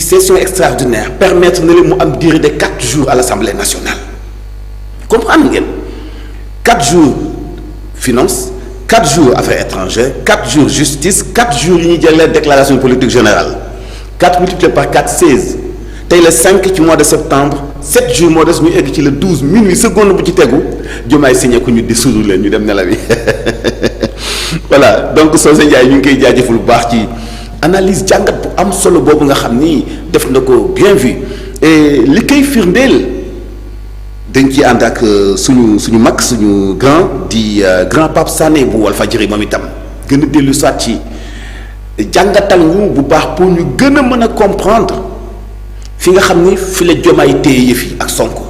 session extraordinaire permettre na leen mu am durée de 4 jours à l'Assemblée nationale comprendre ngeen 4 jours finance 4 jours affaires étrangères 4 jours justice 4 jours yi ñuy jëlee déclaration politique générale 4 multiplié par 4 16 tey le 5 ci mois de septembre 7 jours moo des ñu egg ci le 12 minuit seconde bu ci tegu Diomaye signé ko ñu dissoudre leen ñu dem nelaw yi voilà donc Socé Ndiaye ñu ngi koy jaajëfal bu baax ci analyse jàngat bu am solo boobu nga xam ni def na ko bien vu et li koy firndeel dañ ciy ànd ak suñu mag suñu grand di grand Pape Sané bu Walfadjri moom itam gën a dellu soit ci jàngatal ñu bu baax pour ñu gën a mën a comprendre fi nga xam ni fi la Diomaye téye yëf yi ak Sonko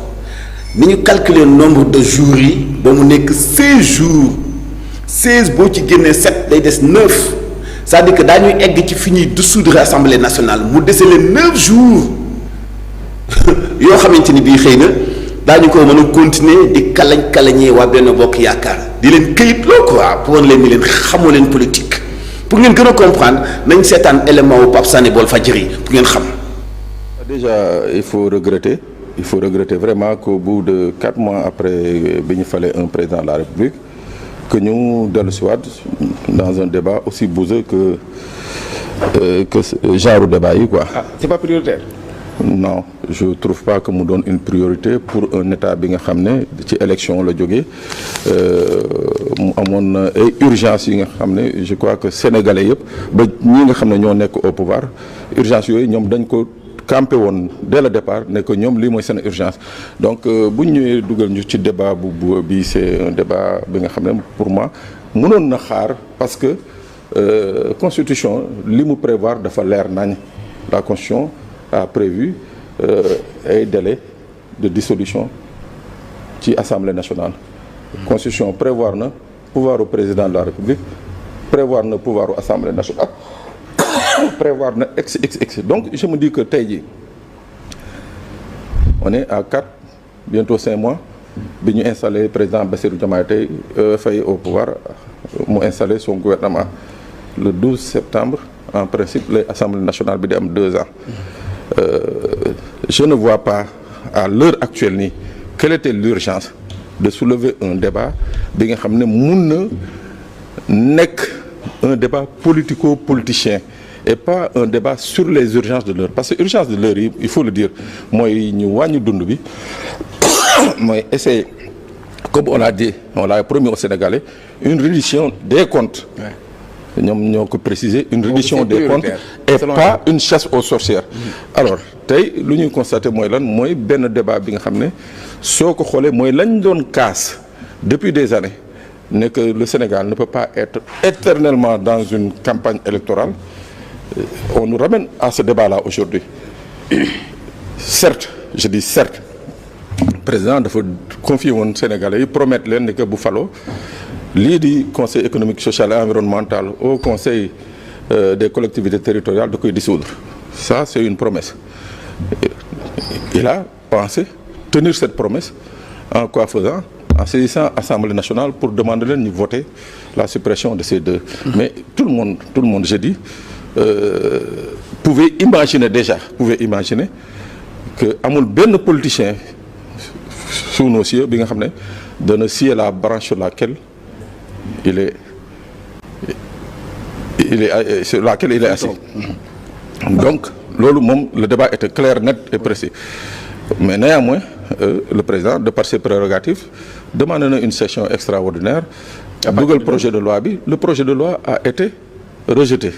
ni ñu calculer nombre de jours yi ba mu nekk 16 jours 16 boo ci génnee 7 day des 9 c'est-à-dire que daañuy egg ci fi ñuy dissoudre assemblée nationale mu dese leen 9 jours yoo xamante ni bii xëy na daañu ko mën a continuer di kalañee waa Benno Bokk Yaakaar di leen këyit loo quoi pour leen ni leen xamoo leen politique pour ngeen gën a comprendre nañ seetaan élément wu Pape Sané bu Walfadjri pour ngeen xam. Déjà il faut regretter vraiment qu'au bout de 4 mois après bi ñu falee un président de la République que ñu dellu si waat dans un débat aussi bouseux que genre débat yi quoi. Ah, c'est pas prioritaire. Non je trouve pas que mu doon une priorité pour un état bi nga xam ne ci élection la jógee mu amoon ay urgence yi nga xam ne je crois que sénégalais yëpp ba ñi nga xam ne ñoo nekk au pouvoir urgence yooyu ñoom dañ ko campé woon dès le départ ne que ñoom lii mooy seen urgence donc bu ñu ñëwee dugal ñu ci débat bi c'est un débat bi nga xam ne pour moi mënoon na xaar parce que constitution li mu prévoir dafa leer nañ la constitution a prévu ay délai de dissolution ci assemblée nationale. Constitution prévoir na pouvoir au président de la République prévoir na pouvoir au assemblée nationale prévoir na ex donc je me dis que tey jii on est à 4 bientôt 5 mois bi ñu installé président Bassirou Diomaye tey Faye au pouvoir mu installé son gouvernement le 12 septembre en principe l'Assemblée nationale bi di am 2 ans. Je ne vois pas à l'heure actuelle nii quelle était l'urgence de soulever un débat bi nga xam ne mun na nekk un débat politico-politicien et pas un débat sur les urgences de l'heure parce que urgence de l'heure yi il faut le dire mooy ñu wàññi dund bi mooy essayer comme on l'a dit on l'a promis aux Sénégalais une reddition des comptes. Ouais. ñoom ñoo ko préciser une reddition des comptes et pas une chasse aux sorcières. Alors tey lu ñuy constater mooy lan mooy benn débat bi nga xam ne soo ko xoolee mooy lañ doon casse depuis des années ne que le Sénégal ne peut pas être éternellement dans une campagne électorale. On nous ramène à ce débat-là aujourd'hui. Certes je dis certes président dafa confier woon Sénégalais yi promettre leen ne que bu faloo lii di conseil économique social et environnemental au conseil des collectivités territoriales da koy dissoudre ça c'est une promesse. Il a pensé tenir cette promesse en quoi faisant en saisissant Assemblée nationale pour demander leen ñu voter la suppression de ces deux. Mais tout le monde je dis pouvait imaginer que amul benn politicien sous nos cieux bi nga xam ne dana scier la branche sur laquelle sur laquelle il est assis. Donc loolu moom le débat était clair, net et précis. Mais néanmoins le président de par ses prérogatives demande na une session extraordinaire dugal projet de loi bi le projet de loi a été rejeté.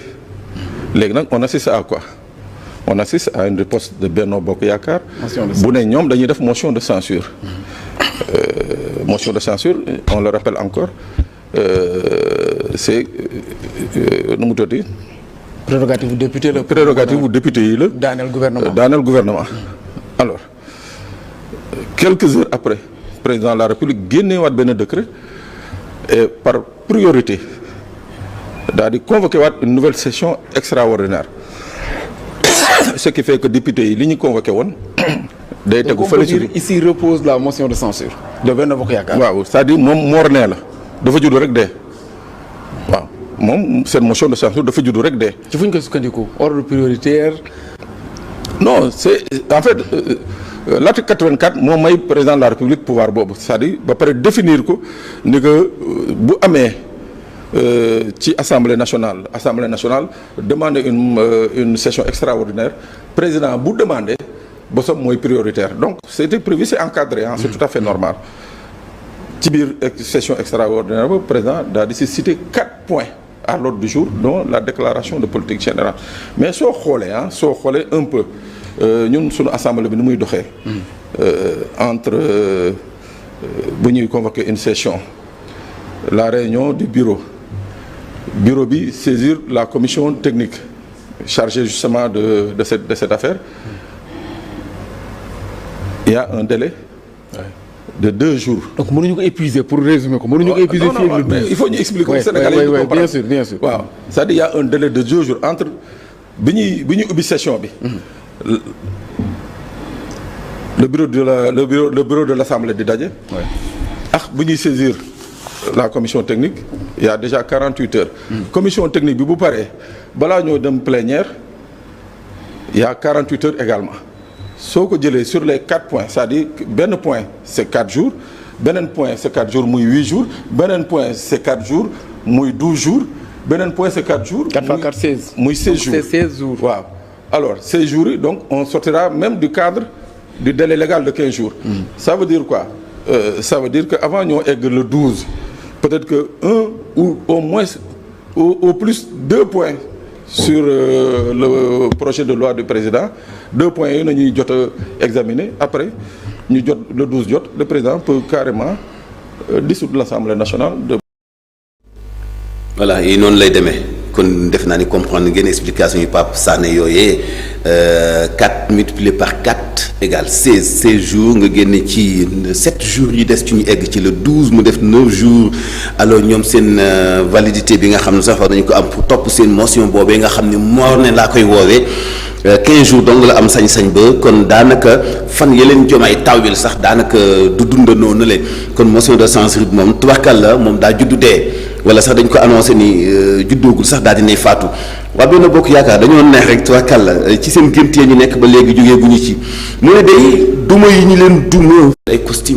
Léegi nag on assiste à quoi? On assiste à une riposte de Benno Bokk Yaakaar bu ne ñoom dañuy def motion de censure. Motion de censure on le rappelle encore c'est nu mu tuddati prérogative bu député la. prérogative bu député yi la. daaneel gouvernement. Alors quelques heures après président de la République génneewaat benn décret et par priorité daal di convoqué waat une nouvelle session extraordinaire ce qui fait que député yi li ñu convoqué woon. day tegu fële ci ici repose la motion de censure de Benno Bokk Yaakaar. waaw c'est-à-dire moom moor nee la dafa judd rek dee waaw moom seen motion de censure dafa judd rek dee. ci fu ñu ko sukkandiku ordre prioritaire. non c'est en fait l'article 84 moo may président de la République pouvoir boobu c'est-à-dire ba pare définir ko ni que bu amee ci assemblée nationale demander une session extraordinaire président bu demander bosam mooy prioritaire donc c'était prévu, c'est encadré hein, c'est tout à fait normal ci biir session extraordinaire ba président daal di si citer 4 points à l'ordre du jour dont la déclaration de politique générale mais soo xoolee un peu ñun suñu assemblée bi ni muy doxee entre bu ñuy convoquer une session la réunion du bureau bi saisir la commission technique chargée justement de cette affaire. Il y a un délai de 2 jours. Donc mënuñu ko épuiser pour résumer ko mënuñu ko épuiser fii le 12. Il faut ñu expliquer aux Sénégalais yi bien sûr bien sûr. waaw c'est-à-dire il y a un délai de 2 jours entre bi ñuy ubbi session bi. le bureau de l'Assemblée di daje. ak bu ñuy saisir la commission technique il y a déjà 48 heures. commission technique bi bu paree balaa ñoo dem plénière il y a 48 heures également. soo ko jëlee sur les 4 points c'est-à-dire benn point c'est 4 jours beneen point c'est 4 jours muy 8 jours beneen point c'est 4 jours muy 12 jours beneen point c'est 4 jours. 4 fois 4 16. muy 16 jours c'est 16 jours. waaw alors 16 jours yi donc on sortira même du cadre du délai légal de 15 jours. Ça veut dire quoi ça veut dire que avant ñoo egg le 12 peut-être que un ou au moins au plus 2 points. Sur le projet de loi du président 2 points yi nañuy jot a examiner après ñu jot le 12 jot le président peut carrément dissoudre l'Assemblée nationale voilà yi noonu lay demee kon def naa ni comprendre ngeen explication yu Pape Sané yooyee 4 multiplié par 4 égale 16 jours nga génne ci 7 jours yi des ci ñu egg ci le 12 mu def 9 jours alors ñoom seen validité bi nga xam ne sax war nañu ko am pour topp seen motion boobee nga xam ne moo ne laa koy woowee 15 jours donc la am sañ-sañ ba kon daanaka fan yeleen jomaay tawil sax daanaka du dundandoo na le kon motion de censure bi moom tubarkal la moom daa juddu dee wala sax dañ ko annoncé ni juddoogul sax daal dinay faatu waa Benno Bokk Yaakaar dañoo neex rek tubarkal la ci seen gént ñu nekk ba léegi jógee bu ñu ci mu ne day duma yi ñu leen duma ay costume